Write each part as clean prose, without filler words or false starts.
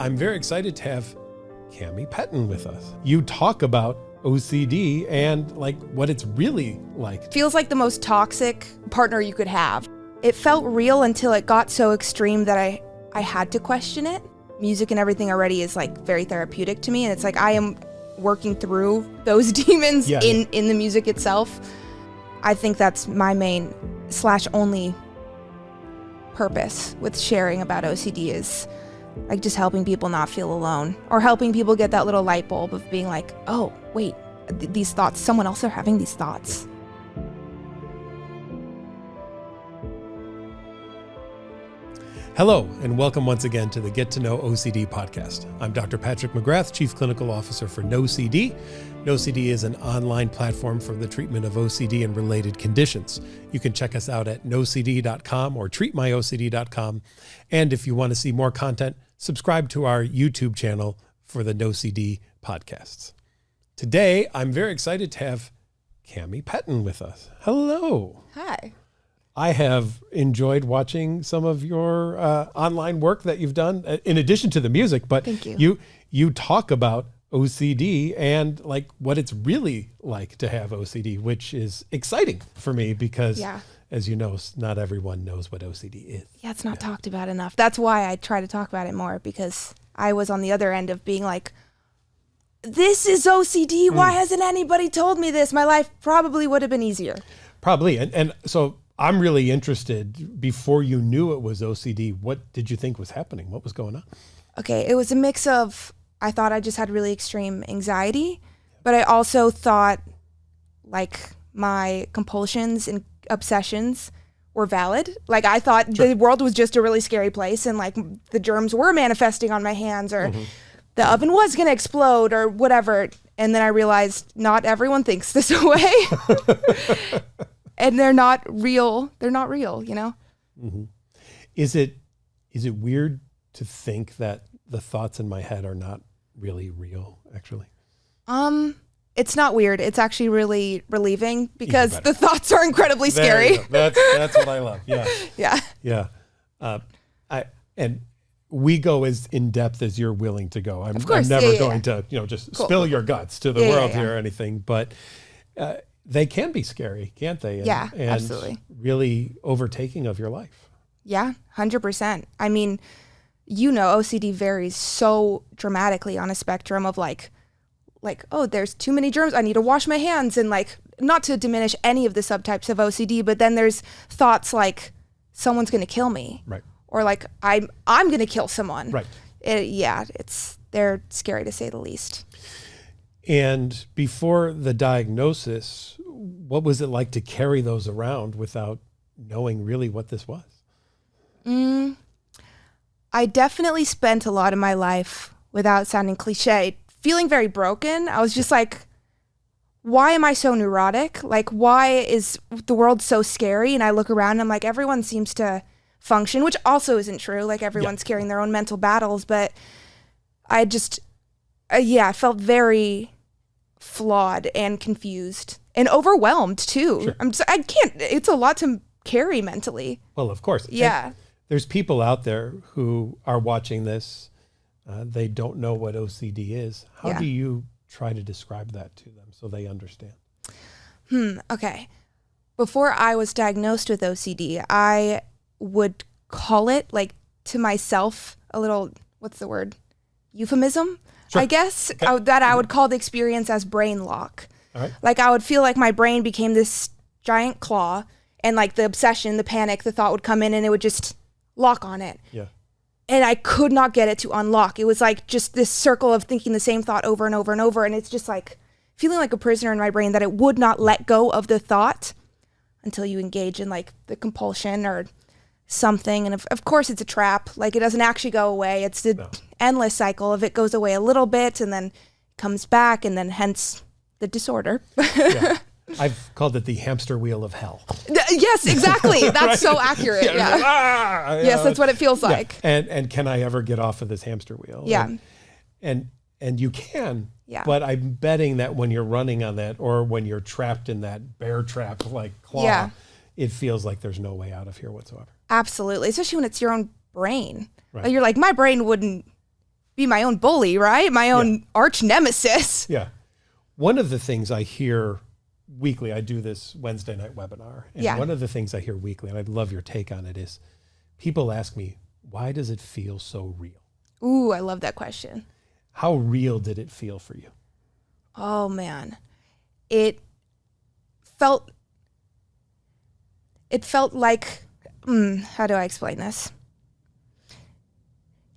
I'm very excited to have Cami Petyn with us. You talk about OCD and like what it's really like. Feels like the most toxic partner you could have. It felt real until it got so extreme that I had to question it. Music and everything already is like very therapeutic to me, and it's like I am working through those demons in the music itself. I think that's my main / only purpose with sharing about OCD is like just helping people not feel alone, or helping people get that little light bulb of being like, oh, wait, these thoughts, someone else are having these thoughts. Hello, and welcome once again to the Get to Know OCD podcast. I'm Dr. Patrick McGrath, Chief Clinical Officer for NOCD. NOCD is an online platform for the treatment of OCD and related conditions. You can check us out at nocd.com or treatmyocd.com. And if you want to see more content, subscribe to our YouTube channel for the NOCD podcasts. Today, I'm very excited to have Cami Petyn with us. Hello. Hi. I have enjoyed watching some of your online work that you've done in addition to the music, but thank you. You talk about OCD and like what it's really like to have OCD, which is exciting for me because as you know, not everyone knows what OCD is. Yeah, it's not talked about enough. That's why I try to talk about it more, because I was on the other end of being like, this is OCD. Why hasn't anybody told me this? My life probably would have been easier. Probably. And so I'm really interested, before you knew it was OCD, what did you think was happening? What was going on? Okay, it was a mix of, I thought I just had really extreme anxiety, but I also thought like my compulsions and obsessions were valid. Like I thought the world was just a really scary place, and like the germs were manifesting on my hands, or the oven was going to explode or whatever. And then I realized not everyone thinks this way. And they're not real. They're not real, you know? Mm-hmm. Is it weird to think that the thoughts in my head are not really real, actually? It's not weird. It's actually really relieving, because the thoughts are incredibly scary. That's what I love. Yeah. Yeah. And we go as in depth as you're willing to go. I'm never going to, just spill your guts to the world here or anything, but they can be scary, can't they? And absolutely. Really overtaking of your life. Yeah, 100%. I mean, OCD varies so dramatically on a spectrum of like, oh, there's too many germs, I need to wash my hands, and like, not to diminish any of the subtypes of OCD, but then there's thoughts like someone's going to kill me. Right. Or like I'm going to kill someone. Right. They're scary to say the least. And before the diagnosis, what was it like to carry those around without knowing really what this was? I definitely spent a lot of my life, without sounding cliche, feeling very broken. I was just like, why am I so neurotic? Like, why is the world so scary? And I look around and I'm like, everyone seems to function, which also isn't true. Like everyone's carrying their own mental battles, but I just, I felt very flawed and confused and overwhelmed too. Sure. I can't, it's a lot to carry mentally. Well, of course. Yeah. And there's people out there who are watching this. They don't know what OCD is. How do you try to describe that to them so they understand? Okay. Before I was diagnosed with OCD, I would call it, like, to myself, a little, what's the word? Euphemism, I guess, that I would call the experience as brain lock. All right. Like I would feel like my brain became this giant claw, and like the obsession, the panic, the thought would come in and it would just lock on it. Yeah. And I could not get it to unlock. It was like just this circle of thinking the same thought over and over and over. And it's just like feeling like a prisoner in my brain, that it would not let go of the thought until you engage in like the compulsion or something. And of course it's a trap. Like it doesn't actually go away. It's the endless cycle of it goes away a little bit and then comes back, and then hence the disorder. I've called it the hamster wheel of hell. Yes, exactly. That's so accurate. Yes, that's what it feels like. And can I ever get off of this hamster wheel? Yeah. And you can. Yeah. But I'm betting that when you're running on that, or when you're trapped in that bear trap like claw, it feels like there's no way out of here whatsoever. Absolutely. Especially when it's your own brain. Right. Like you're like, my brain wouldn't be my own bully, right? My own arch nemesis. Yeah. One of the things I hear weekly, I do this Wednesday night webinar, and one of the things I hear weekly, and I'd love your take on it, is people ask me, why does it feel so real? Ooh, I love that question. How real did it feel for you? Oh man, it felt like, how do I explain this?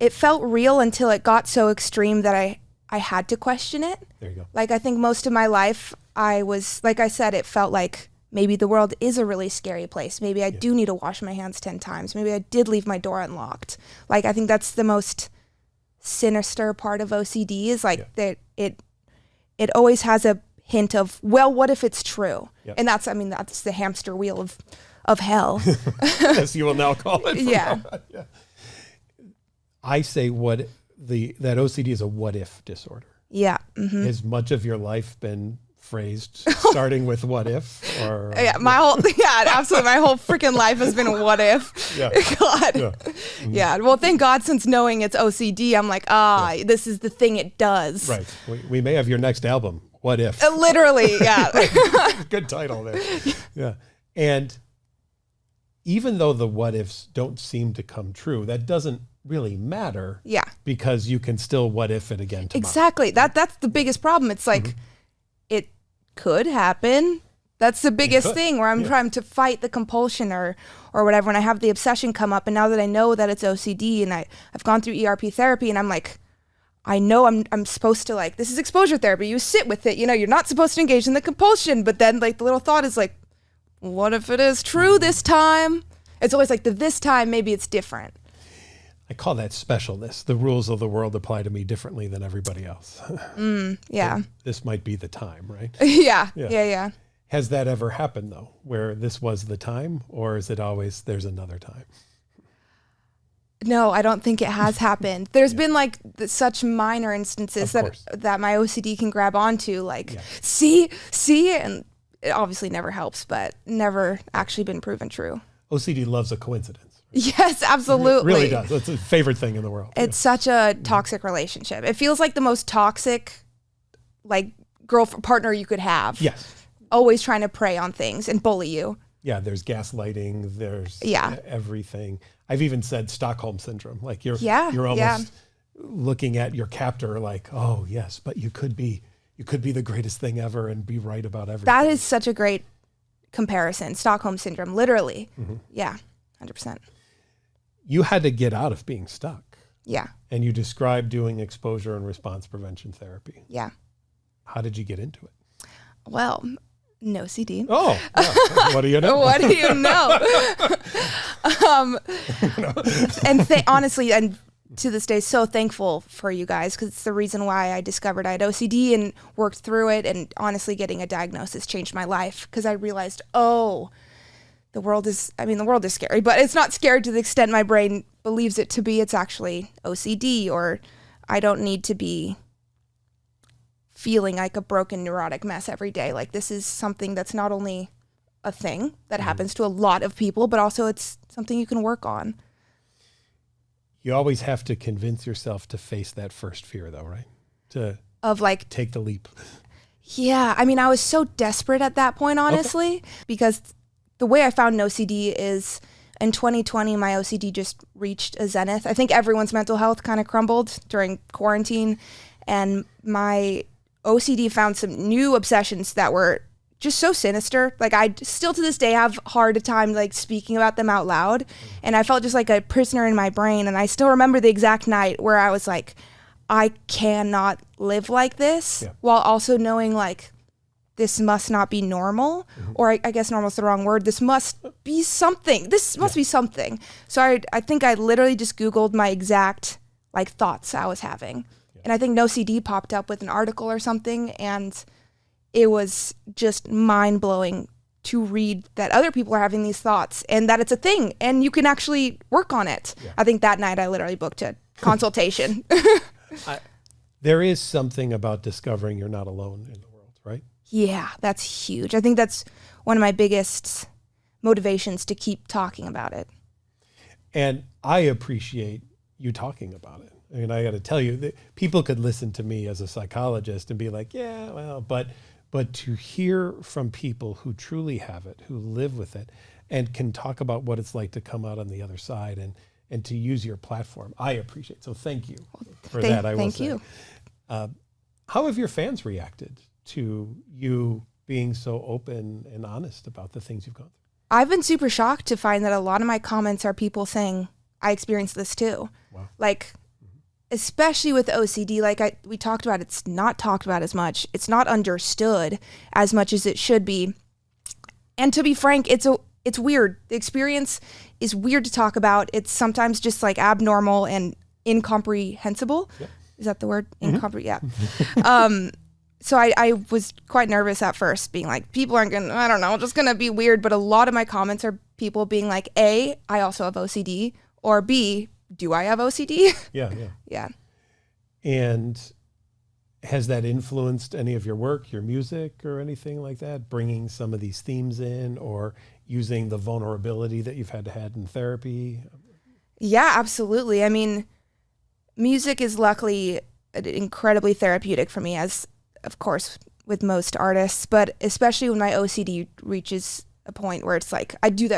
It felt real until it got so extreme that I had to question it. There you go. Like, I think most of my life I was, like I said, it felt like maybe the world is a really scary place. Maybe I do need to wash my hands 10 times. Maybe I did leave my door unlocked. Like, I think that's the most sinister part of OCD is like that it always has a hint of, well, what if it's true? Yep. And that's the hamster wheel of hell. As you will now call it. Yeah. I say that OCD is a what if disorder. Yeah. Mm-hmm. Has much of your life been phrased starting with what if? Or absolutely. My whole freaking life has been what if. Yeah. God. Yeah. Mm-hmm. Yeah. Well, thank God, since knowing it's OCD, I'm like, this is the thing it does. Right. We may have your next album, What If? Literally, yeah. Good title there. Yeah. And even though the what ifs don't seem to come true, that doesn't really matter. Yeah. Because you can still what if it again tomorrow. Exactly. That's the biggest problem. It's like, it could happen. That's the biggest thing where I'm trying to fight the compulsion or whatever. And I have the obsession come up. And now that I know that it's OCD and I've gone through ERP therapy, and I'm like, I know I'm supposed to, like, this is exposure therapy. You sit with it. You know, you're not supposed to engage in the compulsion. But then, like, the little thought is like, what if it is true this time? It's always like this time, maybe it's different. I call that specialness. The rules of the world apply to me differently than everybody else. Yeah. So this might be the time, right? Yeah. Has that ever happened, though, where this was the time, or is it always there's another time? No, I don't think it has happened. There's been like such minor instances that my OCD can grab onto, like, see, and it obviously never helps, but never actually been proven true. OCD loves a coincidence. Yes, absolutely. It really does. It's a favorite thing in the world. It's such a toxic relationship. It feels like the most toxic, like, partner you could have. Yes. Always trying to prey on things and bully you. Yeah, there's gaslighting, there's everything. I've even said Stockholm syndrome. Like you're almost looking at your captor like, oh yes, but you could be the greatest thing ever and be right about everything. That is such a great comparison. Stockholm syndrome, literally. Mm-hmm. Yeah, 100%. You had to get out of being stuck. Yeah. And you described doing exposure and response prevention therapy. Yeah. How did you get into it? Well, NOCD. Oh, yeah. What do you know? What do you know? And honestly, and to this day, so thankful for you guys, because it's the reason why I discovered I had OCD and worked through it. And honestly, getting a diagnosis changed my life, because I realized, the world is scary, but it's not scary to the extent my brain believes it to be. It's actually OCD, or I don't need to be feeling like a broken neurotic mess every day. Like, this is something that's not only a thing that happens to a lot of people, but also it's something you can work on. You always have to convince yourself to face that first fear, though, right? To take the leap. Yeah. I mean, I was so desperate at that point, honestly, because the way I found OCD is in 2020, my OCD just reached a zenith. I think everyone's mental health kind of crumbled during quarantine, and my OCD found some new obsessions that were just so sinister. Like, I still to this day have a hard time like speaking about them out loud. And I felt just like a prisoner in my brain. And I still remember the exact night where I was like, I cannot live like this, while also knowing like this must not be normal. Or I guess normal is the wrong word. This must be something. This must be something. So I think I literally just Googled my exact like thoughts I was having. And I think NOCD popped up with an article or something, and it was just mind-blowing to read that other people are having these thoughts and that it's a thing and you can actually work on it. Yeah. I think that night I literally booked a consultation. There is something about discovering you're not alone in the world, right? Yeah, that's huge. I think that's one of my biggest motivations to keep talking about it. And I appreciate you talking about it. I mean, I got to tell you that people could listen to me as a psychologist and be like, yeah, well, but to hear from people who truly have it, who live with it, and can talk about what it's like to come out on the other side and to use your platform, I appreciate. So thank you for that. I will say. Thank you. How have your fans reacted to you being so open and honest about the things you've gone through? I've been super shocked to find that a lot of my comments are people saying, I experienced this too. Wow. Like, especially with OCD, like we talked about, it's not talked about as much. It's not understood as much as it should be. And to be frank, it's weird. The experience is weird to talk about. It's sometimes just like abnormal and incomprehensible. Yep. Is that the word? Yeah. So I was quite nervous at first, being like, people aren't going to, I don't know, just going to be weird. But a lot of my comments are people being like, A, I also have OCD, or B, do I have OCD? Yeah. And has that influenced any of your work, your music, or anything like that? Bringing some of these themes in, or using the vulnerability that you've had in therapy? Yeah, absolutely. I mean, music is luckily incredibly therapeutic for me, as of course with most artists, but especially when my OCD reaches a point where it's like I do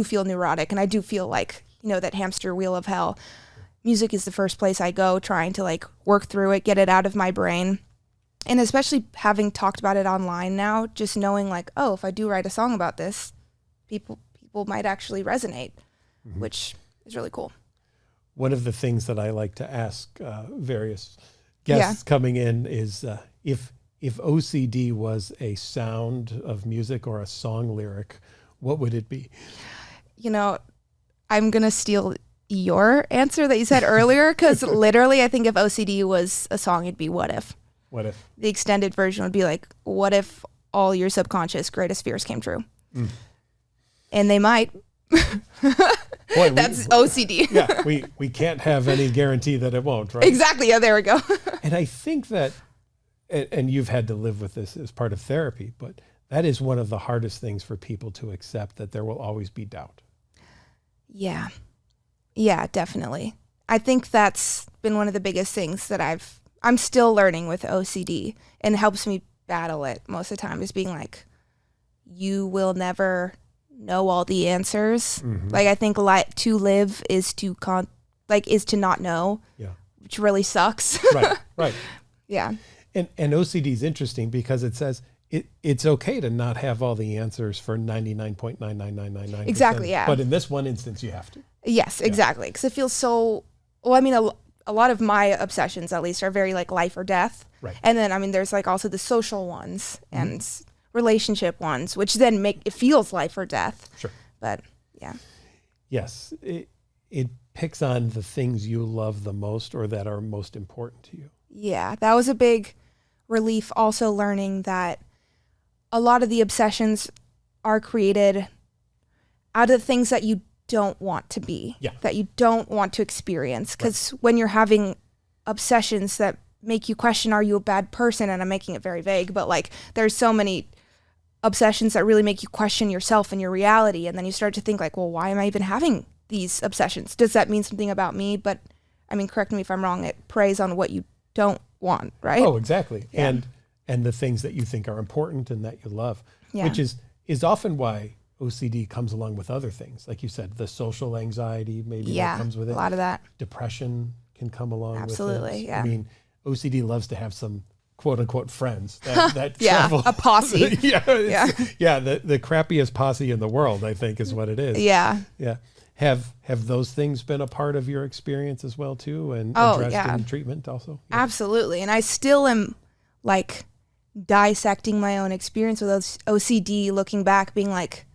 feel neurotic, and I do feel like, that hamster wheel of hell. Music is the first place I go, trying to like work through it, get it out of my brain. And especially having talked about it online now, just knowing like, oh, if I do write a song about this, people might actually resonate, which is really cool. One of the things that I like to ask various guests coming in is if OCD was a sound of music or a song lyric, what would it be? I'm going to steal your answer that you said earlier, because literally I think if OCD was a song, it'd be What If. What if? The extended version would be like, what if all your subconscious greatest fears came true? And they might. Boy, that's OCD. Yeah, we can't have any guarantee that it won't, right? Exactly. Yeah, there we go. And I think that, and you've had to live with this as part of therapy, but that is one of the hardest things for people to accept, that there will always be doubt. Yeah, definitely. I think that's been one of the biggest things that I'm still learning with OCD, and helps me battle it most of the time, is being like, you will never know all the answers. Like, I think to live is to not know, which really sucks. Right. Yeah. And OCD is interesting because it says it's okay to not have all the answers for 99.9999%. Exactly, yeah. But in this one instance, you have to. Yes, exactly. Because it feels so, well, I mean, a lot of my obsessions, at least, are very like life or death. Right. And then, I mean, there's like also the social ones and relationship ones, which then it feels life or death. Sure. But yeah. Yes. It picks on the things you love the most, or that are most important to you. Yeah. That was a big relief, also learning that a lot of the obsessions are created out of the things that you don't want to be, that you don't want to experience. Because when you're having obsessions that make you question, are you a bad person? And I'm making it very vague, but like there's so many obsessions that really make you question yourself and your reality. And then you start to think like, well, why am I even having these obsessions? Does that mean something about me? But I mean, correct me if I'm wrong, it preys on what you don't want, right? Oh, exactly. Yeah. And the things that you think are important and that you love, which is often why OCD comes along with other things. Like you said, the social anxiety, maybe that comes with it. A lot of that. Depression can come along with it. Absolutely, yeah. I mean, OCD loves to have some quote unquote friends that travel. A posse. The crappiest posse in the world, I think, is what it is. Yeah. Have those things been a part of your experience as well too, and addressed in treatment also? Yeah. Absolutely. And I still am like dissecting my own experience with OCD, looking back, being like,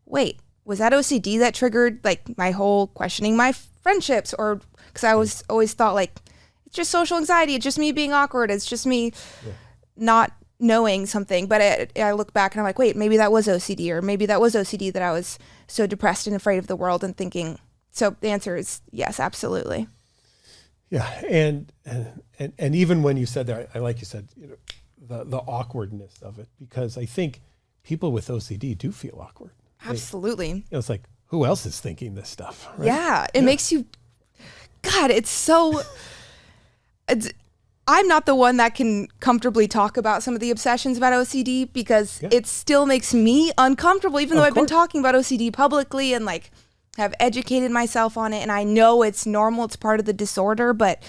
wait, was that OCD that triggered like my whole questioning my friendships? Or because I was always thought like, it's just social anxiety, it's just me being awkward, it's just me not knowing something. But I look back and I'm like, wait, maybe that was OCD, or maybe that was OCD that I was so depressed and afraid of the world and thinking. So the answer is yes, absolutely. Yeah, and even when you said that, I like you said, the awkwardness of it, because I think people with OCD do feel awkward. Absolutely. It's like, who else is thinking this stuff? Right? Yeah, it makes you, God, it's so, I'm not the one that can comfortably talk about some of the obsessions about OCD because it still makes me uncomfortable, even though I've been talking about OCD publicly and like have educated myself on it. And I know it's normal. It's part of the disorder. But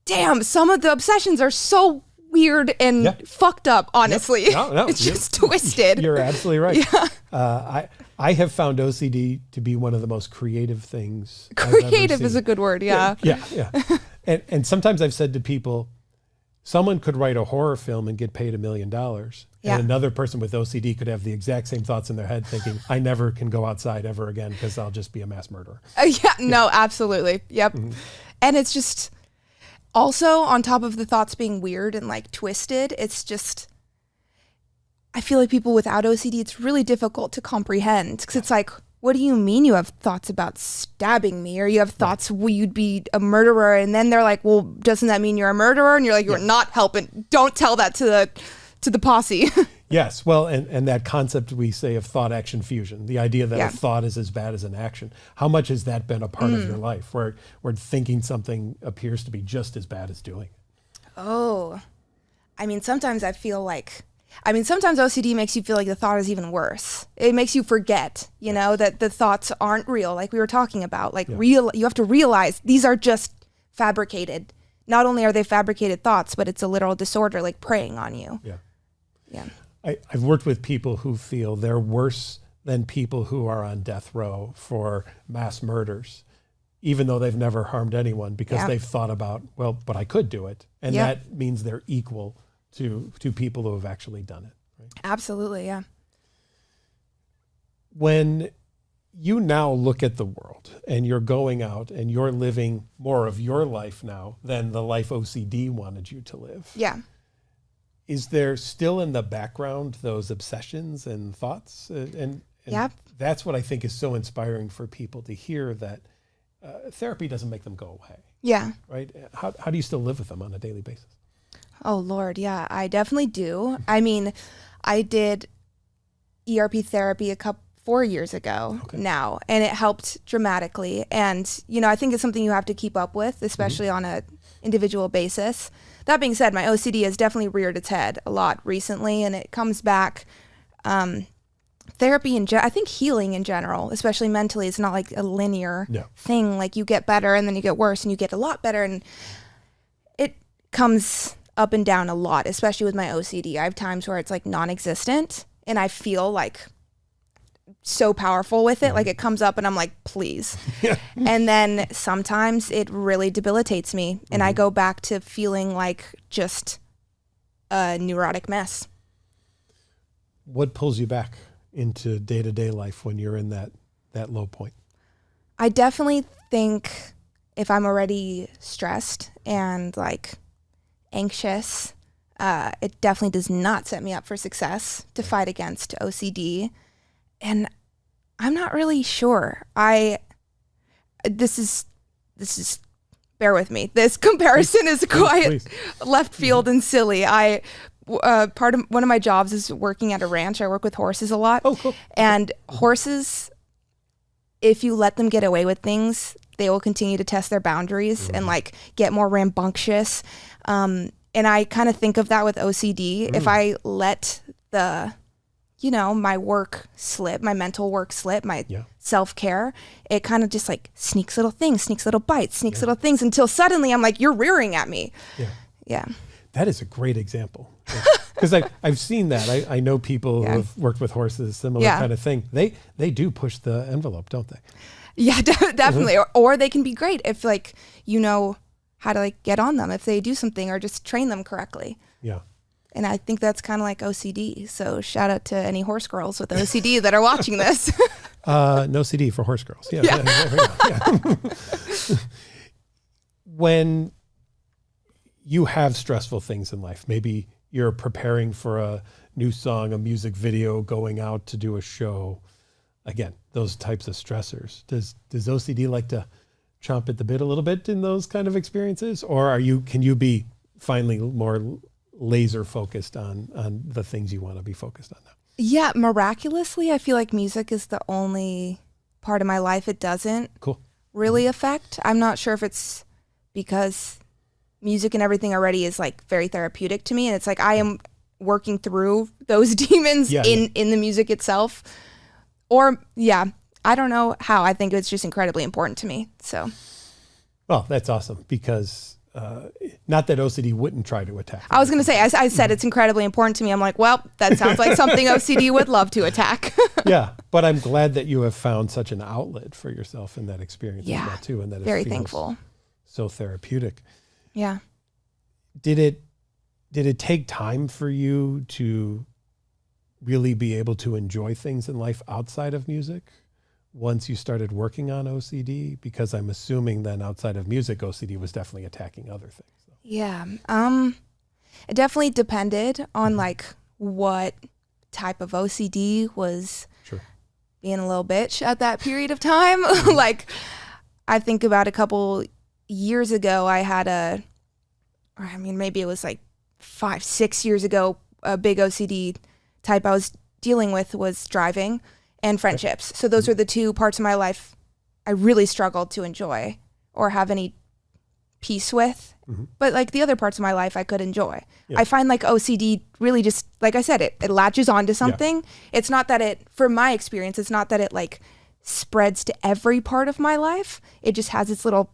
damn, some of the obsessions are so weird and fucked up, honestly. No, it's just twisted. You're absolutely right. Yeah. I have found OCD to be one of the most creative things. Creative is a good word. Yeah. Yeah. And sometimes I've said to people, someone could write a horror film and get paid $1 million. And another person with OCD could have the exact same thoughts in their head thinking, I never can go outside ever again because I'll just be a mass murderer. No, absolutely. Yep. Mm-hmm. And it's just also on top of the thoughts being weird and like twisted, it's just, I feel like people without OCD, it's really difficult to comprehend because it's like, what do you mean you have thoughts about stabbing me? Or you have thoughts you'd be a murderer? And then they're like, well, doesn't that mean you're a murderer? And you're like, you're not helping. Don't tell that to the posse. Yes. Well, and that concept we say of thought action fusion, the idea that a thought is as bad as an action. How much has that been a part of your life where thinking something appears to be just as bad as doing it? Oh, I mean, sometimes I feel like, sometimes OCD makes you feel like the thought is even worse. It makes you forget, that the thoughts aren't real, like we were talking about. Like you have to realize these are just fabricated. Not only are they fabricated thoughts, but it's a literal disorder, like preying on you. Yeah. I've worked with people who feel they're worse than people who are on death row for mass murders, even though they've never harmed anyone because they've thought about, well, but I could do it. And that means they're equal to people who have actually done it. Right? Absolutely, yeah. When you now look at the world and you're going out and you're living more of your life now than the life OCD wanted you to live. Yeah. Is there still in the background those obsessions and thoughts? And that's what I think is so inspiring for people to hear, that therapy doesn't make them go away. Yeah. Right? How do you still live with them on a daily basis? Oh, Lord, yeah, I definitely do. I mean, I did ERP therapy 4 years ago now, and it helped dramatically. And, I think it's something you have to keep up with, especially on an individual basis. That being said, my OCD has definitely reared its head a lot recently, and it comes back. Therapy I think healing in general, especially mentally, is not like a linear thing. Like you get better and then you get worse and you get a lot better, and it comes up and down a lot, especially with my OCD. I have times where it's like non-existent and I feel like so powerful with it. Like it comes up and I'm like, please. And then sometimes it really debilitates me and I go back to feeling like just a neurotic mess. What pulls you back into day-to-day life when you're in that low point? I definitely think if I'm already stressed and like anxious, it definitely does not set me up for success to fight against OCD. And I'm not really sure. This is bear with me. This comparison is quite left field and silly. One of my jobs is working at a ranch. I work with horses a lot. Oh, cool. And horses, if you let them get away with things, they will continue to test their boundaries and like get more rambunctious. And I kind of think of that with OCD. If I let my work slip, my mental work slip, my self-care, it kind of just like sneaks little things, sneaks little bites, sneaks little things until suddenly I'm like, you're rearing at me. Yeah. That is a great example. Because I've seen that. I know people who have worked with horses, similar kind of thing. They do push the envelope, don't they? Yeah, definitely. Or they can be great if like, how to like get on them if they do something or just train them correctly. Yeah. And I think that's kind of like OCD. So shout out to any horse girls with OCD that are watching this. No CD for horse girls. Yeah. When you have stressful things in life, maybe you're preparing for a new song, a music video, going out to do a show. Again, those types of stressors. Does OCD like to chomp at the bit a little bit in those kind of experiences? Or can you be finally more laser focused on the things you want to be focused on now? Yeah, miraculously, I feel like music is the only part of my life it doesn't really affect. I'm not sure if it's because music and everything already is like very therapeutic to me. And it's like I am working through those demons in the music itself. Or, I don't know how. I think it's just incredibly important to me. So. Well, that's awesome because not that OCD wouldn't try to attack. I was going to say, I said it's incredibly important to me. I'm like, well, that sounds like something OCD would love to attack. Yeah, but I'm glad that you have found such an outlet for yourself in that experience as well too, and that very it feels thankful. So therapeutic. Yeah. Did it take time for you to really be able to enjoy things in life outside of music once you started working on OCD? Because I'm assuming then outside of music, OCD was definitely attacking other things. Yeah. It definitely depended on like what type of OCD was being a little bitch at that period of time. Like I think about a couple years ago, I had maybe it was like 5-6 years ago, a big OCD type I was dealing with was driving and friendships. So those are the two parts of my life I really struggled to enjoy or have any peace with. But like the other parts of my life I could enjoy. I find like OCD really just, like I said, it latches onto something. It's not that from my experience, it's not that it like spreads to every part of my life. It just has its little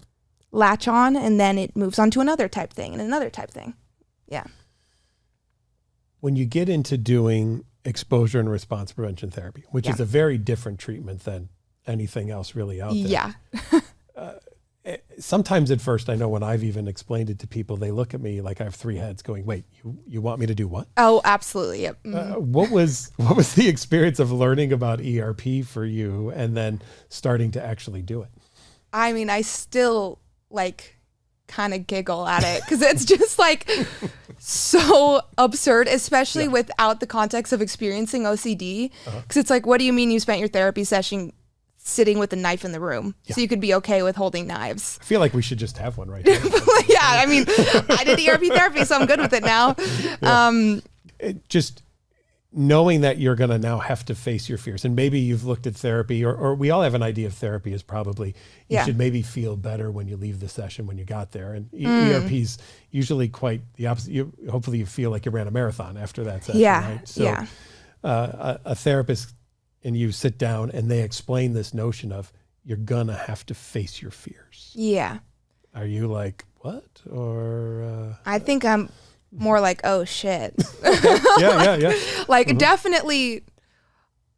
latch on and then it moves on to another type thing and another type thing. Yeah. When you get into doing exposure and response prevention therapy, which is a very different treatment than anything else really out there. Yeah. Sometimes at first, I know when I've even explained it to people, they look at me like I have three heads going, wait, you want me to do what? Oh, absolutely. Yep. What was the experience of learning about ERP for you and then starting to actually do it? I mean, I still like kind of giggle at it because it's just like so absurd, especially without the context of experiencing OCD. Because it's like, what do you mean you spent your therapy session sitting with a knife in the room so you could be okay with holding knives? I feel like we should just have one right now. Yeah, I mean, I did ERP therapy, so I'm good with it now. Just knowing that you're going to now have to face your fears, and maybe you've looked at therapy, or we all have an idea of therapy is probably you should maybe feel better when you leave the session when you got there. And ERP's usually quite the opposite. Hopefully you feel like you ran a marathon after that session, right? So a therapist and you sit down and they explain this notion of you're going to have to face your fears. Yeah. Are you like, what? Or I think I'm more like, oh shit. Yeah. Like definitely,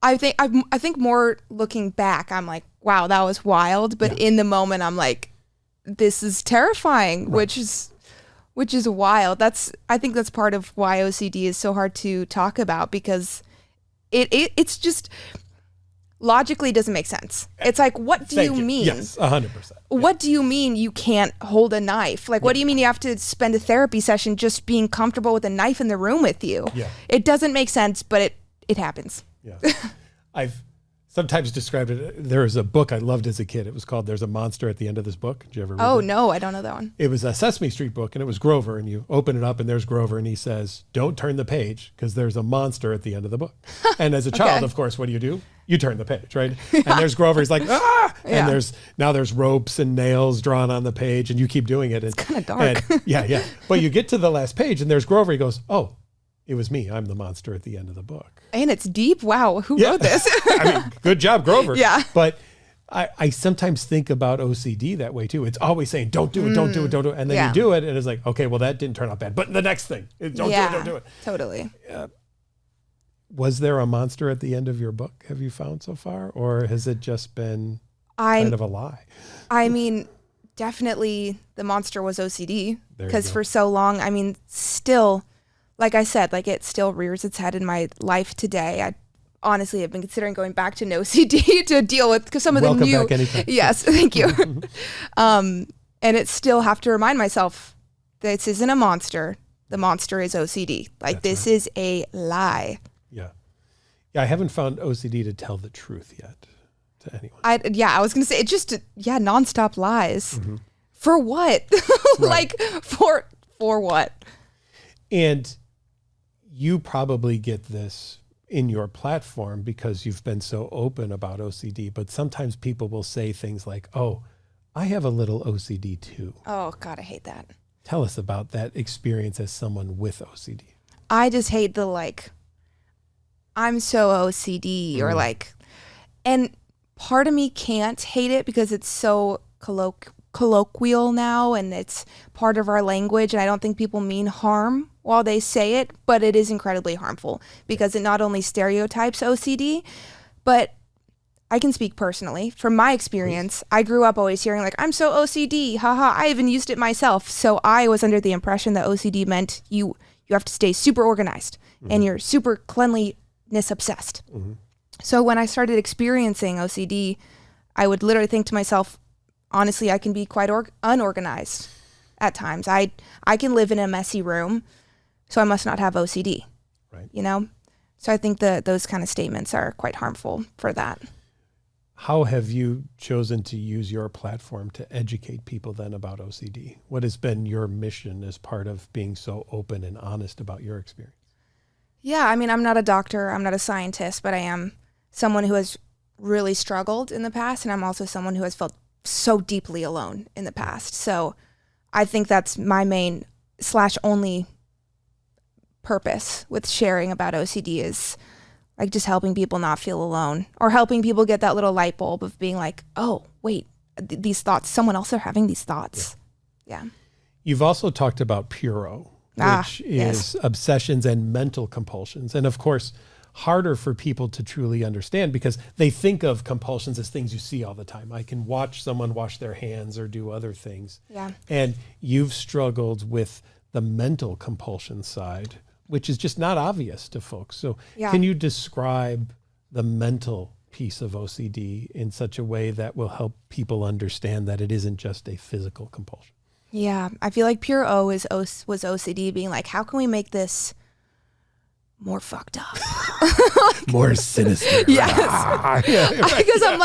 I think more looking back, I'm like, wow, that was wild. But in the moment, I'm like, this is terrifying, which is wild. I think that's part of why OCD is so hard to talk about, because it's just logically doesn't make sense. It's like, what do you mean? Yes, 100%. What do you mean you can't hold a knife? Like, what do you mean you have to spend a therapy session just being comfortable with a knife in the room with you? Yeah. It doesn't make sense, but it happens. Yeah. I've sometimes described it. There was a book I loved as a kid. It was called There's a Monster at the End of This Book. Did you ever read it? Oh, no, I don't know that one. It was a Sesame Street book, and it was Grover, and you open it up, and there's Grover, and he says, don't turn the page, because there's a monster at the end of the book. And as a child, of course, what do? You turn the page, right? And there's Grover, he's like, ah! And there's ropes and nails drawn on the page, and you keep doing it. It's kind of dark. Yeah. But you get to the last page, and there's Grover, he goes, oh, it was me. I'm the monster at the end of the book. And it's deep. Wow. Who wrote this? I mean, good job, Grover. Yeah. But I sometimes think about OCD that way too. It's always saying, don't do it, don't do it, don't do it. And then you do it, and it's like, okay, well, that didn't turn out bad. But the next thing, don't do it. Totally. Was there a monster at the end of your book, have you found so far? Or has it just been kind of a lie? I mean, definitely the monster was OCD. Because for so long, I mean, still, like I said, like it still rears its head in my life today. I honestly have been considering going back to NOCD to deal with some of the new. Welcome back anytime. Yes, thank you. And it still have to remind myself, this isn't a monster. The monster is OCD. Like this is a lie. Yeah, I haven't found OCD to tell the truth yet to anyone. I was gonna say it just nonstop lies. Mm-hmm. For what? Like for what? And you probably get this in your platform because you've been so open about OCD, but sometimes people will say things like, oh, I have a little OCD too. Oh God, I hate that. Tell us about that experience as someone with OCD. I just hate the I'm so OCD or and part of me can't hate it because it's so colloquial now and it's part of our language, and I don't think people mean harm while they say it, but it is incredibly harmful because it not only stereotypes OCD, but I can speak personally. From my experience, I grew up always hearing I'm so OCD, haha. I even used it myself. So I was under the impression that OCD meant you have to stay super organized and you're super cleanliness obsessed. So when I started experiencing OCD, I would literally think to myself, honestly, I can be quite unorganized at times. I can live in a messy room, so I must not have OCD, right? So I think those kind of statements are quite harmful for that. How have you chosen to use your platform to educate people then about OCD? What has been your mission as part of being so open and honest about your experience? Yeah, I mean, I'm not a doctor, I'm not a scientist, but I am someone who has really struggled in the past, and I'm also someone who has felt so deeply alone in the past. So I think that's my main / only purpose with sharing about OCD is just helping people not feel alone, or helping people get that little light bulb of being oh, wait, these thoughts, someone else are having these thoughts. Yeah. You've also talked about PURO, which is obsessions and mental compulsions. And of course, harder for people to truly understand because they think of compulsions as things you see all the time. I can watch someone wash their hands or do other things. Yeah. And you've struggled with the mental compulsion side, which is just not obvious to folks. So can you describe the mental piece of OCD in such a way that will help people understand that it isn't just a physical compulsion? Yeah, I feel like Pure O was OCD being how can we make this more fucked up? More sinister. Yes. Because I'm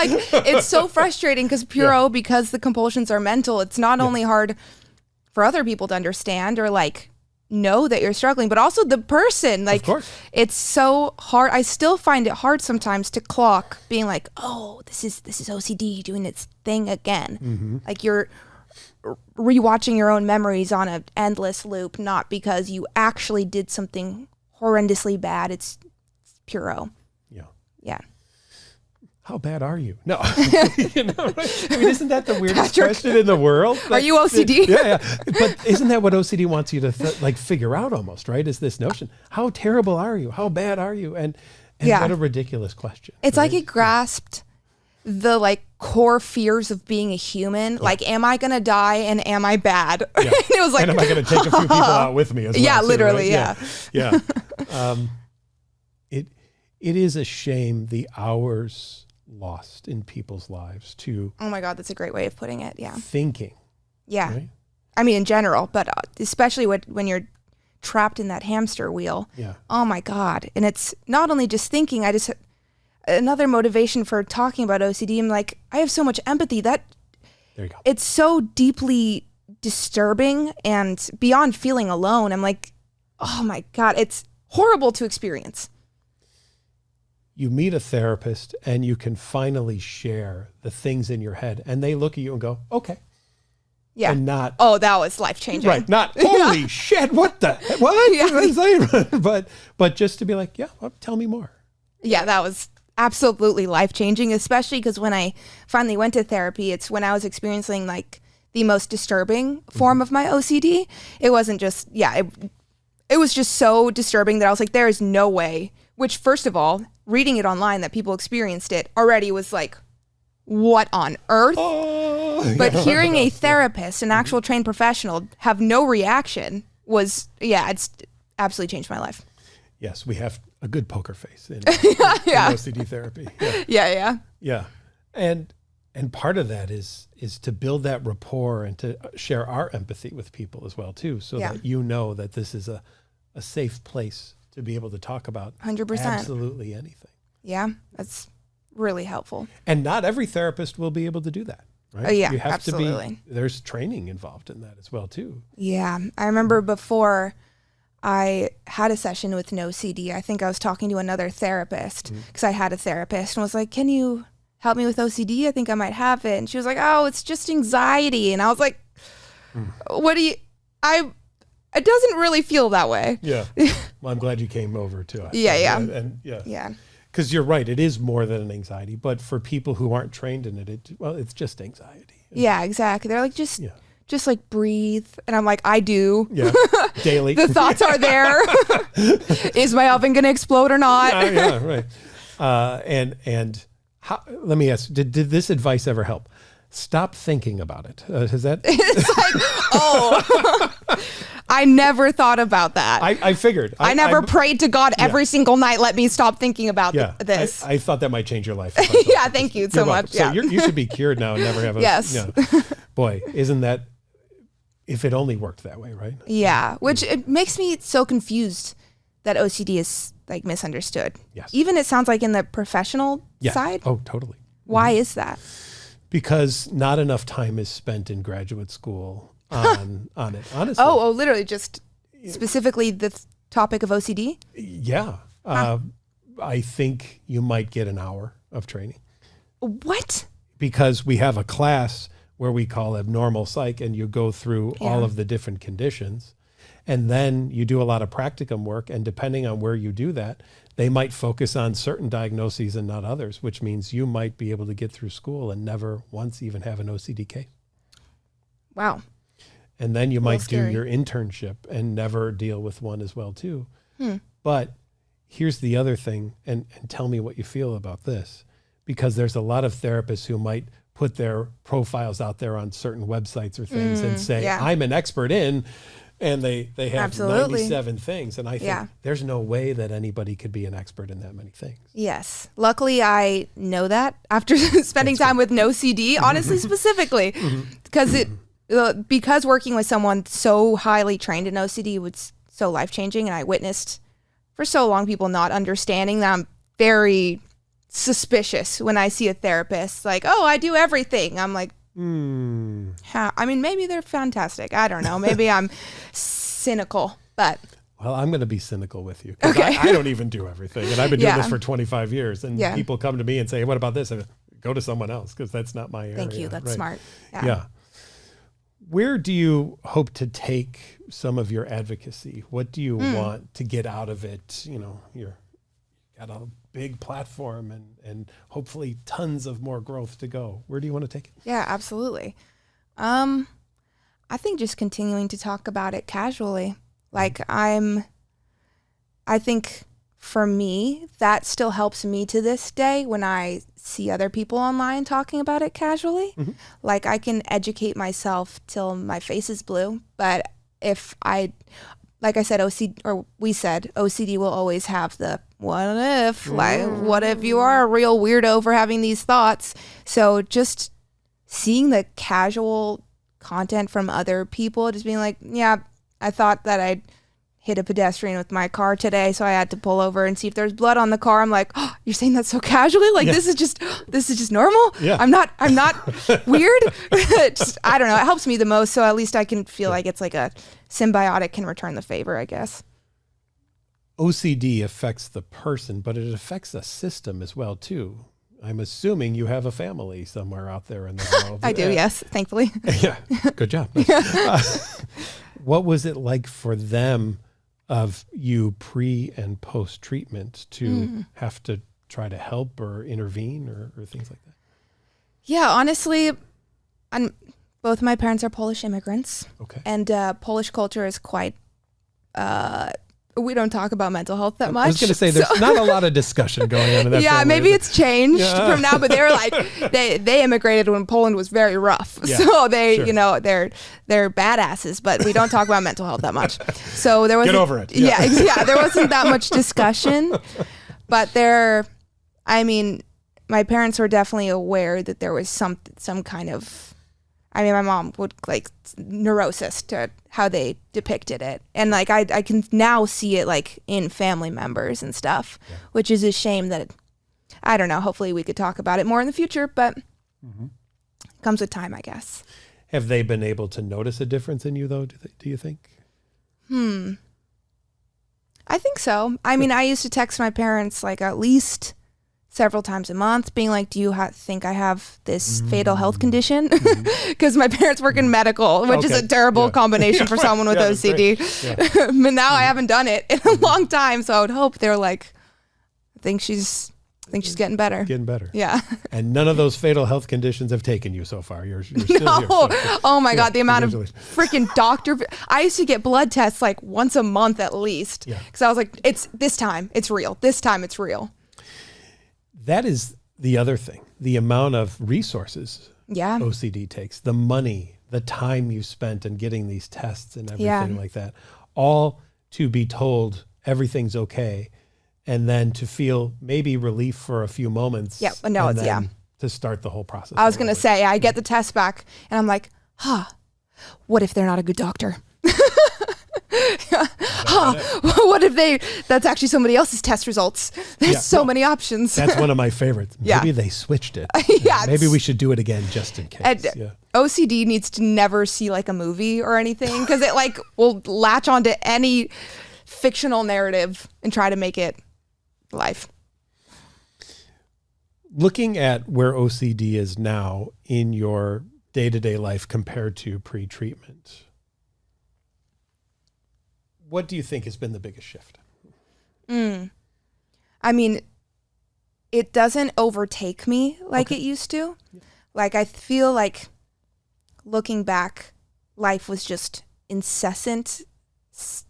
it's so frustrating because Pure O, because the compulsions are mental, it's not only hard for other people to understand or know that you're struggling, but also the person. Of course. It's so hard. I still find it hard sometimes to clock being oh, this is OCD doing its thing again. You're rewatching your own memories on an endless loop, not because you actually did something horrendously bad. It's Pure O. Yeah. How bad are you? No. Right? I mean, isn't that the weirdest question in the world? Are you OCD? Yeah. But isn't that what OCD wants you to figure out almost, right? Is this notion. How terrible are you? How bad are you? And what a ridiculous question. It's right? It grasped the core fears of being a human. Am I going to die and am I bad? Yeah. And it was and am I going to take a few people out with me as well? Yeah, literally, right? Yeah. It is a shame the hours lost in people's lives to oh my God, that's a great way of putting it. Yeah. Thinking. Yeah. Right? I mean, in general, but especially when you're trapped in that hamster wheel. Yeah. Oh my God. And it's not only just thinking, another motivation for talking about OCD, I'm I have so much empathy that there you go. It's so deeply disturbing and beyond feeling alone. I'm oh my God, it's horrible to experience. You meet a therapist and you can finally share the things in your head and they look at you and go, okay. Yeah. And not, oh, that was life-changing. Right. Not, holy shit, what? Yeah. But just to be well, tell me more. Yeah, that was absolutely life-changing, especially because when I finally went to therapy, it's when I was experiencing the most disturbing form of my OCD. It wasn't just, it was just so disturbing that I was there is no way, which first of all, reading it online that people experienced it already was what on earth? Oh, but hearing a therapist, an actual trained professional, have no reaction was, it's absolutely changed my life. Yes, we have a good poker face in OCD therapy. Yeah. And part of that is to build that rapport and to share our empathy with people as well too, so that that this is a safe place to be able to talk about 100% absolutely anything. Yeah, that's really helpful. And not every therapist will be able to do that, right? Oh yeah, you have absolutely. There's training involved in that as well too. Yeah, I remember before I had a session with NOCD, I think I was talking to another therapist because I had a therapist and was can you help me with OCD? I think I might have it. And she was oh, it's just anxiety. And I was what do you... it doesn't really feel that way. Yeah. Well, I'm glad you came over to us. Yeah. And Yeah. Because you're right, it is more than an anxiety. But for people who aren't trained in it, it's just anxiety. Yeah, exactly. They're like, just like breathe. And I'm like, I do. Yeah. Daily. The thoughts are there. Is my oven going to explode or not? Yeah, right. And how, let me ask, did this advice ever help? Stop thinking about it. Has that? It's like, I never thought about that. I figured. I never prayed to God every single night, let me stop thinking about this. I thought that might change your life. Yeah, thank you so much. So you should be cured now and never have a... Yes. Boy, isn't that... If it only worked that way, right? Yeah, which it makes me so confused that OCD is like misunderstood. Yes. Even it sounds like in the professional side. Oh, totally. Why is that? Because not enough time is spent in graduate school on it, honestly. Oh, literally just specifically the topic of OCD? Yeah. I think you might get an hour of training. What? Because we have a class where we call abnormal psych, and you go through all of the different conditions, and then you do a lot of practicum work, and depending on where you do that, they might focus on certain diagnoses and not others, which means you might be able to get through school and never once even have an OCD case. Wow. And then you might do your internship and never deal with one as well too. But here's the other thing, and tell me what you feel about this, because there's a lot of therapists who might put their profiles out there on certain websites or things and say, I'm an expert in, and they have 97 things. And I think there's no way that anybody could be an expert in that many things. Yes. Luckily, I know that after spending time with NOCD, honestly, specifically, because working with someone so highly trained in OCD was so life-changing, and I witnessed for so long people not understanding that. I'm very suspicious when I see a therapist like, oh, I do everything. I'm like, I mean, maybe they're fantastic. I don't know. Maybe I'm cynical, but. Well, I'm going to be cynical with you. Okay. I don't even do everything. And I've been doing this for 25 years. And people come to me and say, hey, what about this? I go to someone else because that's not my area. Thank you. That's smart. Yeah. Where do you hope to take some of your advocacy? What do you want to get out of it? You know, you're got a big platform and hopefully tons of more growth to go. Where do you want to take it? Yeah, absolutely. I think just continuing to talk about it casually. Like I think for me, that still helps me to this day when I see other people online talking about it casually. Like I can educate myself till my face is blue. But if like I said, OCD will always have the what if, like, what if you are a real weirdo for having these thoughts? So just seeing the casual content from other people, just being like, yeah, I thought that I'd hit a pedestrian with my car today, so I had to pull over and see if there's blood on the car. I'm like, oh, you're saying that so casually? Like this is just normal? Yeah. I'm not weird. I don't know. It helps me the most, so at least I can feel like it's like a symbiotic can return the favor, I guess. OCD affects the person, but it affects a system as well too. I'm assuming you have a family somewhere out there in the world. I do, yes, thankfully. Yeah, good job. What was it like for them of you pre and post treatment to have to try to help or intervene or things like that? Yeah, honestly, both my parents are Polish immigrants. Okay. And Polish culture is quite, we don't talk about mental health that much. I was going to say, there's not a lot of discsion going on in that family. Maybe it's changed from now, but they were like, they immigrated when Poland was very rough. Yeah, so they, you know, they're badasses, but we don't talk about mental health that much. So there was Get over it. Yeah, there wasn't that much discussion, but my parents were definitely aware that there was some kind of, my mom would like neurosis to how they depicted it. And like, I can now see it like in family members and stuff, which is a shame that, I don't know, hopefully we could talk about it more in the future, but it comes with time, I guess. Have they been able to notice a difference in you though, do you think? I think so. I mean, I used to text my parents like at least several times a month, being like, do you think I have this fatal health condition? Because my parents work in medical, which is a terrible combination for someone with OCD. But now I haven't done it in a long time. So I would hope they're like, I think she's getting better. Getting better. Yeah. And none of those fatal health conditions have taken you so far. You're still here. So, oh my God, the amount of freaking I used to get blood tests like once a month at least. Yeah. Because I was like, this time it's real. This time it's real. That is the other thing, the amount of resources OCD takes, the money, the time you spent in getting these tests and everything like that, all to be told everything's okay. And then to feel maybe relief for a few moments. Yeah, no, it's to start the whole process. I was going to say, I get the test back and I'm like, what if they're not a good doctor? What if that's actually somebody else's test results? There's so many options. That's one of my favorites. Maybe they switched it. Maybe we should do it again just in case. OCD needs to never see like a movie or anything because it like will latch onto any fictional narrative and try to make it life. Looking at where OCD is now in your day-to-day life compared to pre-treatment, what do you think has been the biggest shift? I mean, it doesn't overtake me like it used to. Like, I feel like looking back, life was just incessant,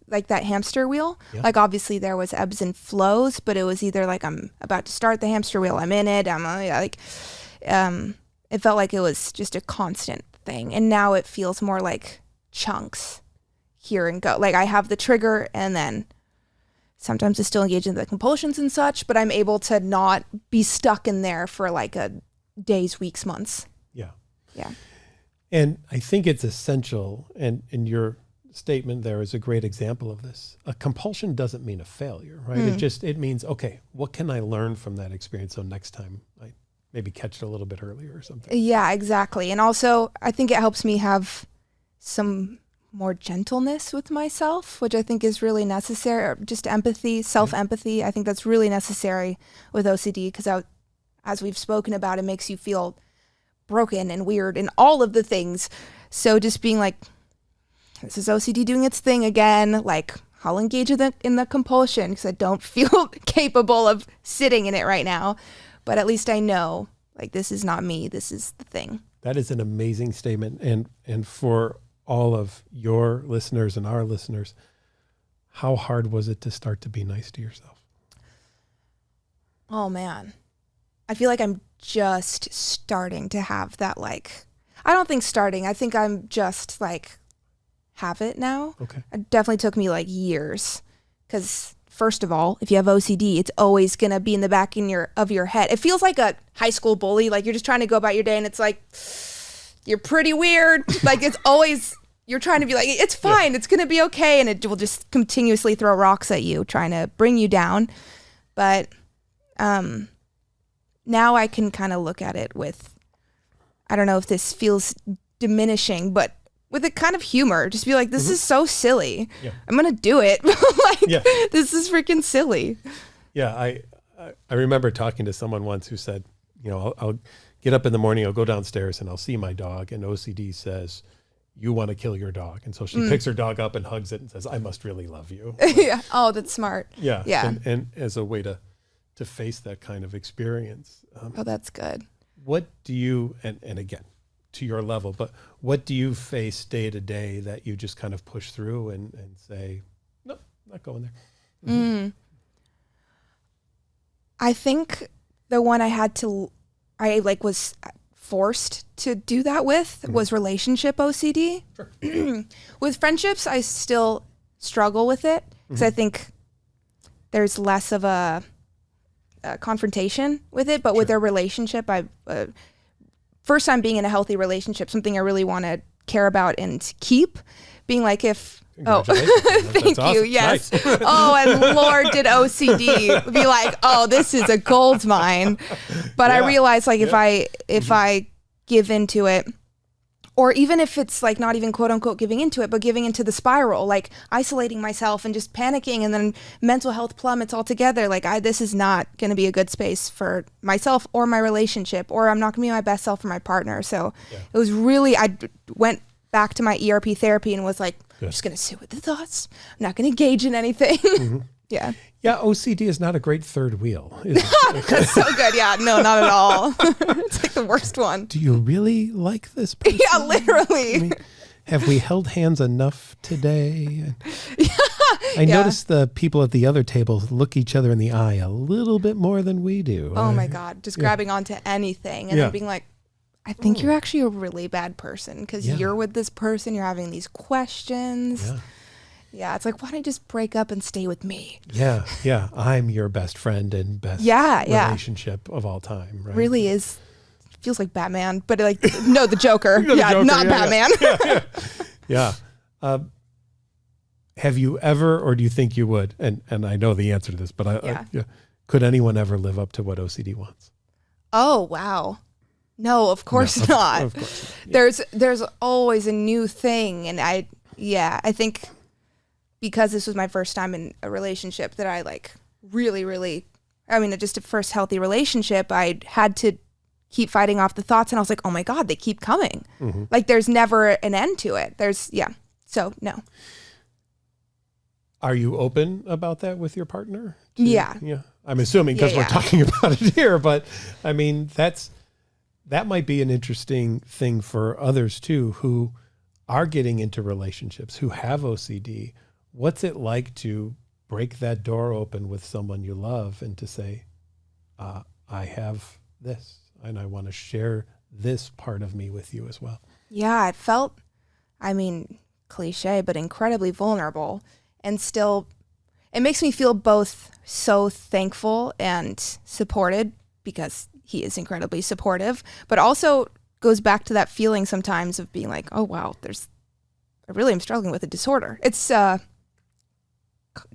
like that hamster wheel. Like, obviously there was ebbs and flows, but it was either like I'm about to start the hamster wheel, I'm in it, it felt like it was just a constant thing. And now it feels more like chunks. Here and go. Like I have the trigger and then sometimes I still engage in the compulsions and such, but I'm able to not be stuck in there for like a days, weeks, months. Yeah. And I think it's essential, and your statement there is a great example of this. A compulsion doesn't mean a failure, right? It means, okay, what can I learn from that experience so next time I maybe catch it a little bit earlier or something? Yeah, exactly. And also I think it helps me have some more gentleness with myself, which I think is really necessary, or just empathy, self-empathy. I think that's really necessary with OCD because as we've spoken about, it makes you feel broken and weird and all of the things. So just being like, this is OCD doing its thing again. Like I'll engage in the compulsion because I don't feel capable of sitting in it right now. But at least I know like this is not me. This is the thing. That is an amazing statement. And for all of your listeners and our listeners, how hard was it to start to be nice to yourself? Oh man. I feel like I'm just starting to have that, like, I don't think starting, I think I'm just like have it now. Okay. It definitely took me like years because first of all, if you have OCD, it's always going to be in the back of your head. It feels like a high school bully. Like you're just trying to go about your day and it's like, you're pretty weird. Like it's always, you're trying to be like, it's fine. It's going to be okay. And it will just continuously throw rocks at you, trying to bring you down. But now I can kind of look at it with, I don't know if this feels diminishing, but with a kind of humor, just be like, this is so silly. Yeah. I'm going to do it. This is freaking silly. Yeah. I remember talking to someone once who said, you know, I'll get up in the morning, I'll go downstairs and I'll see my dog, and OCD says, you want to kill your dog. And so she picks her dog up and hugs it and says, I must really love you. Yeah. Oh, that's smart. Yeah. Yeah. And as a way to face that kind of experience. Oh, that's good. What do you, and again, to your level, but what do you face day to day that you just kind of push through and say, no, not going there? I think the one I was forced to do that with was relationship OCD. Sure. With friendships, I still struggle with it because I think there's less of a confrontation with it, but with a relationship, first time being in a healthy relationship, something I really want to care about and keep, being like, thank you. Awesome. Yes. Nice. And Lord, did OCD be like, oh, this is a gold mine. But I realized like if I give into it or even if it's like not even quote unquote giving into it, but giving into the spiral, like isolating myself and just panicking, and then mental health plummets altogether. Like this is not going to be a good space for myself or my relationship, or I'm not going to be my best self for my partner. So it was really, I went back to my ERP therapy and was like, I'm just going to sit with the thoughts. I'm not going to engage in anything. Yeah. Yeah, OCD is not a great third wheel, is it? That's so good. Yeah, no, not at all. It's like the worst one. Do you really like this person? Yeah, literally. I mean, have we held hands enough today? I noticed the people at the other table look each other in the eye a little bit more than we do. Oh my God, just grabbing onto anything and then being like, I think you're actually a really bad person because you're with this person, you're having these questions. Yeah, it's like, why don't you just break up and stay with me? Yeah. I'm your best friend and best relationship of all time, right? Really is. Feels like Batman, but like, no, the Joker. Joker, not Batman. Yeah. Have you ever, or do you think you would, and I know the answer to this, but could anyone ever live up to what OCD wants? Oh, wow. No, of course not. Of course not. There's always a new thing. And I think because this was my first time in a relationship that I like really, just a first healthy relationship, I had to keep fighting off the thoughts. And I was like, oh my God, they keep coming. Like there's never an end to it. So no. Are you open about that with your partner? Yeah. I'm assuming because we're talking about it here, but I mean, that might be an interesting thing for others too, who are getting into relationships, who have OCD. What's it like to break that door open with someone you love and to say, I have this and I want to share this part of me with you as well? Yeah, I felt, cliche, but incredibly vulnerable. And still, it makes me feel both so thankful and supported because he is incredibly supportive, but also goes back to that feeling sometimes of being like, oh, wow, I really am struggling with a disorder. It's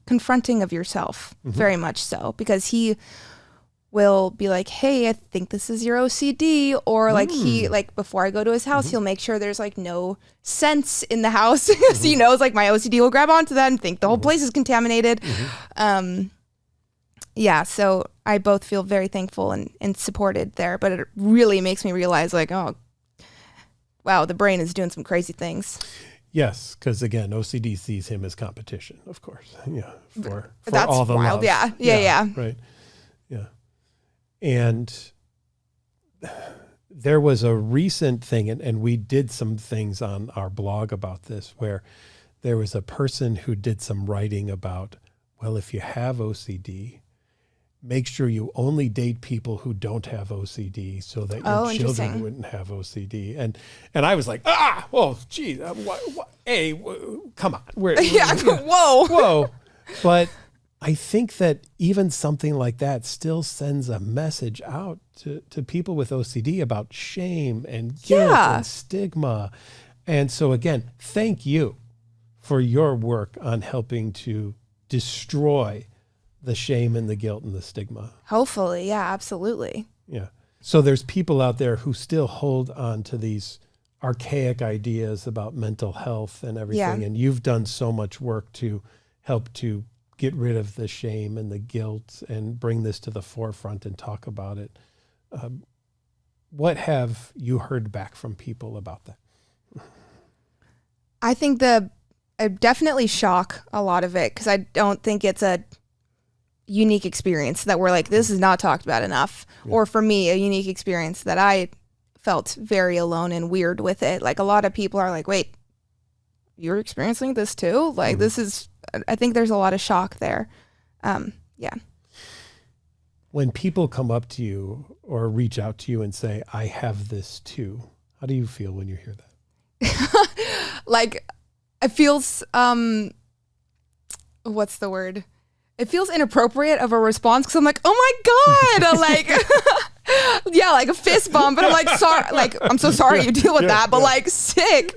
confronting of yourself, very much so, because he will be like, hey, I think this is your OCD, or like before I go to his house, he'll make sure there's like no scents in the house because he knows like my OCD will grab onto that and think the whole place is contaminated. So I both feel very thankful and supported there, but it really makes me realize like, oh, wow, the brain is doing some crazy things. Yes, because again, OCD sees him as competition, of course. Yeah, for that's all the wild. Love. Yeah. Right. Yeah. And there was a recent thing, and we did some things on our blog about this, where there was a person who did some writing about, well, if you have OCD, make sure you only date people who don't have OCD so that your children wouldn't have OCD. And I was like, well, geez, come on. Whoa. But I think that even something like that still sends a message out to people with OCD about shame and guilt and stigma. And so again, thank you for your work on helping to destroy the shame and the guilt and the stigma. Hopefully. Yeah, absolutely. Yeah. So there's people out there who still hold on to these archaic ideas about mental health and everything. Yeah. And you've done so much work to help to get rid of the shame and the guilt and bring this to the forefront and talk about it. What have you heard back from people about that? I think I definitely shock a lot of it because I don't think it's a unique experience that we're like, this is not talked about enough. Yeah. Or for me, a unique experience that I felt very alone and weird with it. Like a lot of people are like, wait, you're experiencing this too? Like this is, I think there's a lot of shock there. Yeah. When people come up to you or reach out to you and say, I have this too, how do you feel when you hear that? Like it feels, what's the word? It feels inappropriate of a response because I'm like, oh my God, like, yeah, like a fist bump. But I'm like, sorry, like, I'm so sorry you deal with that, but like sick.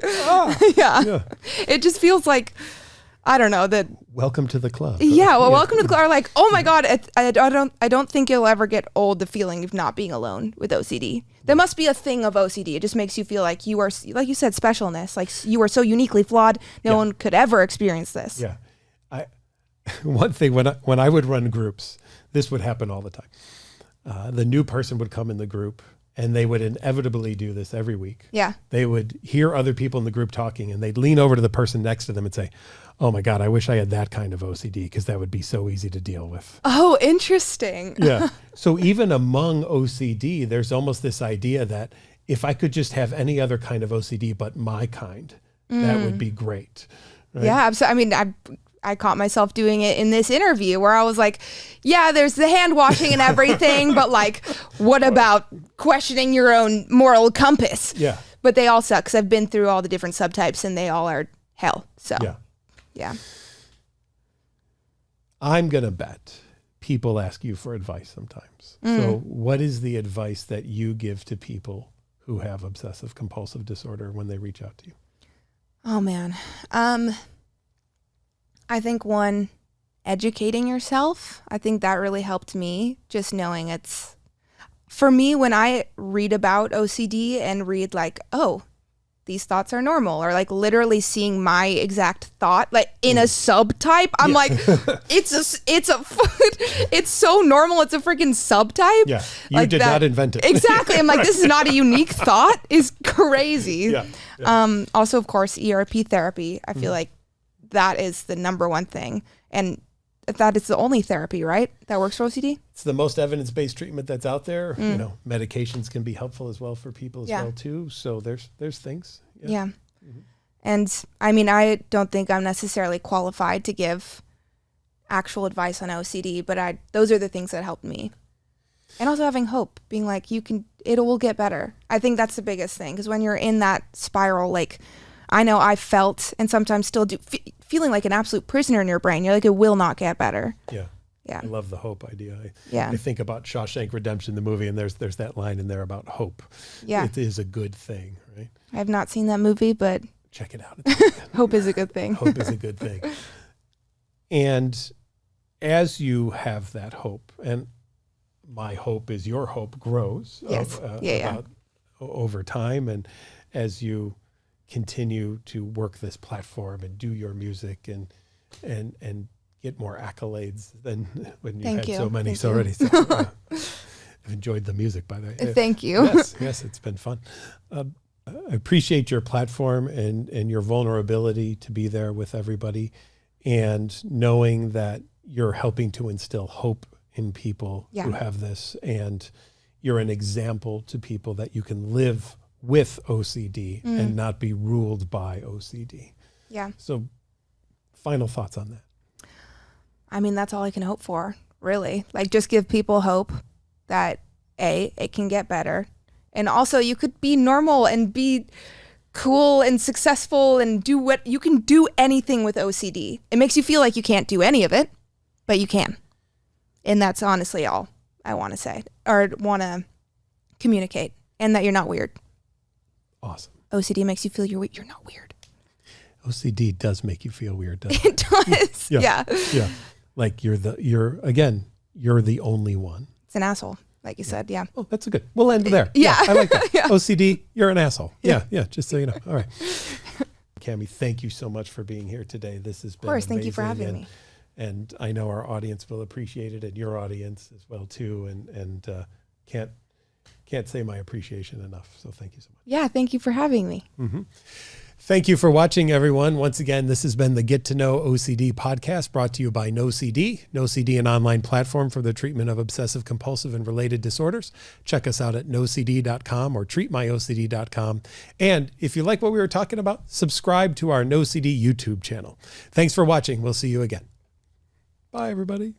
Yeah. It just feels like, I don't know that. Welcome to the club. Yeah, well, welcome to the club. Or like, oh my God, I don't think you'll ever get old the feeling of not being alone with OCD. There must be a thing of OCD. It just makes you feel like you are, like you said, specialness. Like you are so uniquely flawed. No one could ever experience this. Yeah. One thing when I would run groups, this would happen all the time. The new person would come in the group, and they would inevitably do this every week. Yeah. They would hear other people in the group talking, and they'd lean over to the person next to them and say, "Oh my God, I wish I had that kind of OCD, because that would be so easy to deal with." Oh, interesting. Yeah. So even among OCD, there's almost this idea that if I could just have any other kind of OCD but my kind, that would be great. Right? Yeah. I mean, I caught myself doing it in this interview where I was like, yeah, there's the hand washing and everything, but like, what about questioning your own moral compass? Yeah. But they all suck, because I've been through all the different subtypes and they all are hell. So yeah. I'm going to bet people ask you for advice sometimes. So what is the advice that you give to people who have obsessive compulsive disorder when they reach out to you? Oh man. I think one, educating yourself. I think that really helped me, just knowing it's, for me, when I read about OCD and read like, oh, these thoughts are normal, or like literally seeing my exact thought like in a subtype, I'm like, it's so normal. It's a freaking subtype. Yeah. You like did not invent it. Exactly. I'm like, this is not a unique thought, is crazy. Yeah. Also, of course, ERP therapy. I feel like that is the number one thing. And that is the only therapy, right, that works for OCD? It's the most evidence-based treatment that's out there. You know, medications can be helpful as well for people as well too. So there's things. Yeah. And I mean, I don't think I'm necessarily qualified to give actual advice on OCD, but those are the things that helped me. And also having hope, being like, it will get better. I think that's the biggest thing, because when you're in that spiral, like I know I felt, and sometimes still do, feeling like an absolute prisoner in your brain. You're like, it will not get better. Yeah. Yeah. I love the hope idea. I think about Shawshank Redemption, the movie, and there's that line in there about hope. Yeah. It is a good thing, right? I have not seen that movie, but check it out. hope is a good thing. Hope is a good thing. And as you have that hope, and my hope is your hope grows over time, and as you continue to work this platform and do your music and get more accolades than when you had so many already. So, I've enjoyed the music, by the way. Thank you. Yes, it's been fun. I appreciate your platform and your vulnerability to be there with everybody, and knowing that you're helping to instill hope in people who have this, and you're an example to people that you can live with OCD and not be ruled by OCD. Yeah. So final thoughts on that? I mean, that's all I can hope for, really. Like, just give people hope that it can get better. And also you could be normal and be cool and successful and do what you can do anything with OCD. It makes you feel like you can't do any of it, but you can. And that's honestly all I want to say, or want to communicate, and that you're not weird. Awesome. OCD makes you feel you're not weird. OCD does make you feel weird, doesn't it? It does. Yeah. Like you're the only one. It's an asshole, like you said. Yeah. Oh, that's a good. We'll end there. Yeah. I like that. OCD, you're an asshole. Yeah. Just so you know. All right. Cami, thank you so much for being here today. This has been amazing. Thank you for having me. And I know our audience will appreciate it, and your audience as well too. And can't say my appreciation enough. So thank you so much. Yeah, thank you for having me. Mm-hmm. Thank you for watching, everyone. Once again, this has been the Get to Know OCD podcast, brought to you by NOCD. NOCD, an online platform for the treatment of obsessive compulsive and related disorders. Check us out at nocd.com or treatmyocd.com. And if you like what we were talking about, subscribe to our NOCD YouTube channel. Thanks for watching. We'll see you again. Bye, everybody.